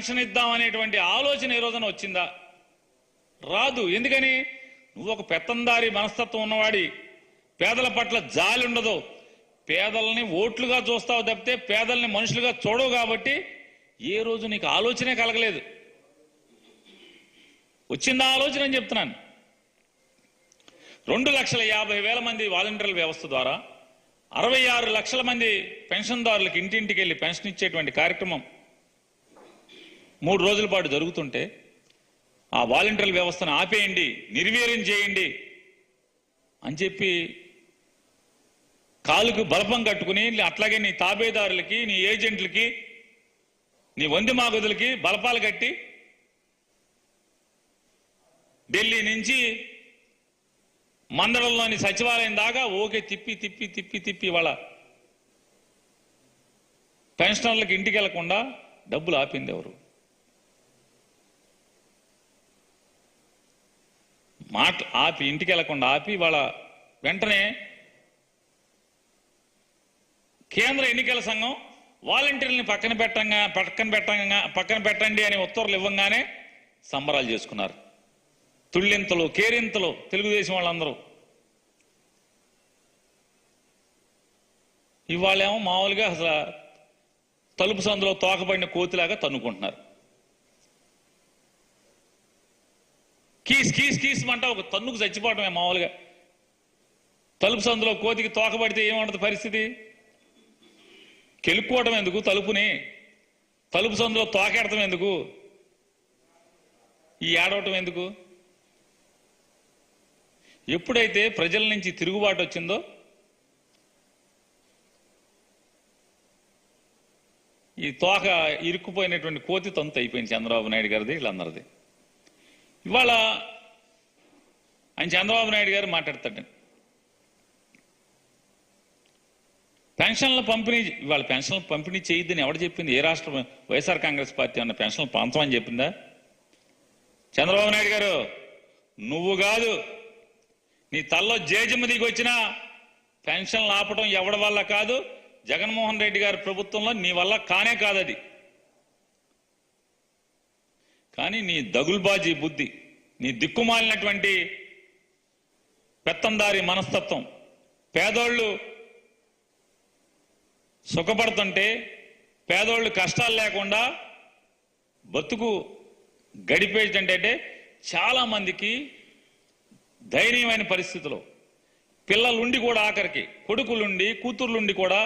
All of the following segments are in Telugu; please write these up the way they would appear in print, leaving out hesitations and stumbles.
పెన్షన్ ఇద్దాం అనేటువంటి ఆలోచన ఏ రోజున వచ్చిందా? రాదు. ఎందుకని? నువ్వు ఒక పెత్తందారి మనస్తత్వం ఉన్నవాడి, పేదల పట్ల జాలి ఉండదు, పేదల్ని ఓట్లుగా చూస్తావు తప్పితే పేదల్ని మనుషులుగా చూడవు. కాబట్టి ఏ రోజు నీకు ఆలోచనే కలగలేదు. వచ్చిందా ఆలోచన అని చెప్తున్నాను. 2,50,000 మంది వాలంటీర్ల వ్యవస్థ ద్వారా 66 లక్షల మంది పెన్షన్దారులకు ఇంటింటికి వెళ్ళి పెన్షన్ ఇచ్చేటువంటి కార్యక్రమం 3 రోజుల పాటు జరుగుతుంటే ఆ వాలంటీర్ల వ్యవస్థను ఆపేయండి, నిర్వీర్యం చేయండి అని చెప్పి కాలుకు బలపం కట్టుకుని, అట్లాగే నీ తాబేదారులకి, నీ ఏజెంట్లకి, నీ వంది మాగుదులకి బలపాలు కట్టి ఢిల్లీ నుంచి మందడంలోని సచివాలయం దాకా ఓకే తిప్పి తిప్పి తిప్పి తిప్పి వాళ్ళ పెన్షనర్లకు ఇంటికి వెళ్లకుండా డబ్బులు ఆపింది ఎవరు? మాట ఆపి ఇంటికి వెళ్లకుండా ఆపి వాళ్ళ వెంటనే కేంద్ర ఎన్నికల సంఘం వాలంటీర్లని పక్కన పెట్టండి అని ఉత్తర్వులు ఇవ్వంగానే సంబరాలు చేసుకున్నారు. తుళ్ళింతలు, కేరింతలు తెలుగుదేశం వాళ్ళందరూ. ఇవాళేమో మామూలుగా అసలు తలుపు సందులో తోకబడిన కోతిలాగా తన్నుకుంటున్నారు. కీస్ కీస్ కీస్ అంట ఒక తన్నుకు చచ్చిపోవటమే మామూలుగా. తలుపు సందులో కోతికి తోకబడితే ఏమంటది పరిస్థితి? కెలుక్కోవటం ఎందుకు తలుపుని? తలుపు సందులో తోకెడటం ఎందుకు? ఈ ఏడవటం ఎందుకు? ఎప్పుడైతే ప్రజల నుంచి తిరుగుబాటు వచ్చిందో ఈ తోక ఇరుక్కుపోయినటువంటి కోతి తంతు అయిపోయింది చంద్రబాబు నాయుడు గారిది, వీళ్ళందరిది. ఇవాళ ఆయన చంద్రబాబు నాయుడు గారు మాట్లాడతాడు, పెన్షన్ల పంపిణీ, ఇవాళ పెన్షన్ల పంపిణీ చేయొద్దని ఎవరు చెప్పింది? ఏ రాష్ట్రం? వైఎస్ఆర్ కాంగ్రెస్ పార్టీ అన్న పెన్షన్లు పంచమని చెప్పిందా? చంద్రబాబు నాయుడు గారు నువ్వు కాదు, నీ తల్లో జేజమ్మ దిగి వచ్చినా పెన్షన్లు ఆపటం ఎవడి వల్ల కాదు, జగన్మోహన్ రెడ్డి గారి ప్రభుత్వంలో నీ వల్ల కానే కాదది. కానీ నీ దగుల్బాజీ బుద్ధి, నీ దిక్కుమాలినటువంటి పెత్తందారి మనస్తత్వం, పేదోళ్ళు సుఖపడుతుంటే పేదోళ్ళు కష్టాలు లేకుండా బతుకు గడిపేటంటే చాలా మందికి ధైర్యమైన పరిస్థితుల్లో పిల్లలుండి కూడా, ఆఖరికి కొడుకులుండి కూతుర్లుండి కూడా,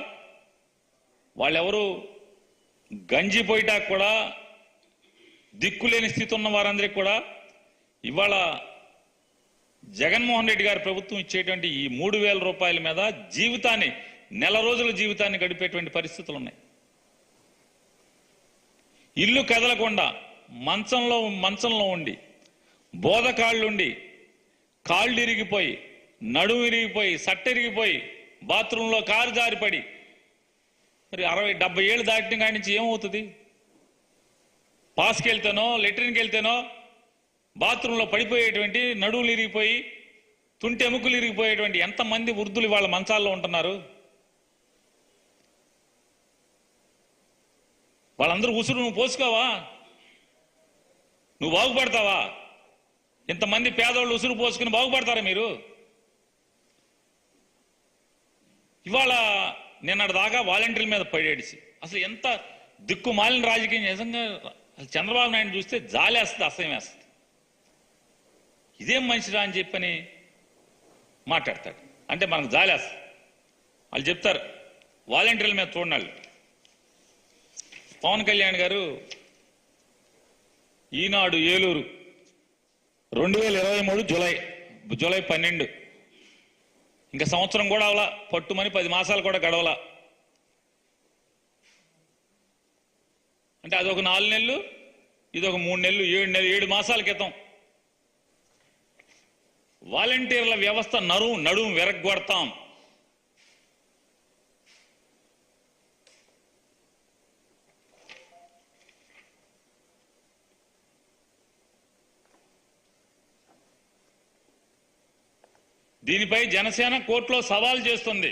వాళ్ళెవరు గంజిపోయిటాక కూడా దిక్కులేని స్థితి ఉన్న వారందరికీ కూడా ఇవాళ జగన్మోహన్ రెడ్డి గారి ప్రభుత్వం ఇచ్చేటువంటి ఈ 3,000 రూపాయల మీద జీవితాన్ని, నెల రోజుల జీవితాన్ని గడిపేటువంటి పరిస్థితులు ఉన్నాయి. ఇల్లు కదలకుండా మంచంలో ఉండి, బోధకాళ్ళుండి, కాళ్ళు ఇరిగిపోయి, నడుము ఇరిగిపోయి, సట్టెరిగిపోయి, బాత్రూంలో కారు జారిపడి, మరి 60-70 ఏళ్ళు దాటిన కాడి నుంచి ఏమవుతుంది? పాస్కి వెళ్తేనో లెట్రిన్కి వెళ్తేనో బాత్రూంలో పడిపోయేటువంటి, నడువులు ఇరిగిపోయి, తుంటెముకలు ఇరిగిపోయేటువంటి ఎంతమంది వృద్ధులు వాళ్ళ మంచాల్లో ఉంటున్నారు? వాళ్ళందరూ ఉసురు నువ్వు పోసుకోవా? నువ్వు బాగుపడతావా? ఇంతమంది పేదవాళ్ళు ఉసురు పోసుకుని బాగుపడతారా మీరు? ఇవాళ నిన్నటి దాకా వాలంటీర్ల మీద పడేసి అసలు ఎంత దిక్కుమాలిన రాజకీయం. నిజంగా చంద్రబాబు నాయుడు చూస్తే జాలేస్తుంది, అసహ్యం వేస్తుంది. ఇదేం మనిషిరా అని చెప్పని మాట్లాడతాడు. అంటే మనకు జాలేస్తుంది. వాళ్ళు చెప్తారు వాలంటీర్ల మీద చూడాలి. పవన్ కళ్యాణ్ గారు ఈనాడు ఏలూరు 2023 జూలై 12, ఇంకా సంవత్సరం కూడా అవలా, పట్టుమని 10 మాసాలు కూడా గడవలా. అంటే అదొక 4 నెలలు, ఇదొక 3 నెలలు, 7 మాసాల క్రితం వాలంటీర్ల వ్యవస్థ నడుము విరగ్గొడతాం, దీనిపై జనసేన కోర్టులో సవాల్ చేస్తుంది.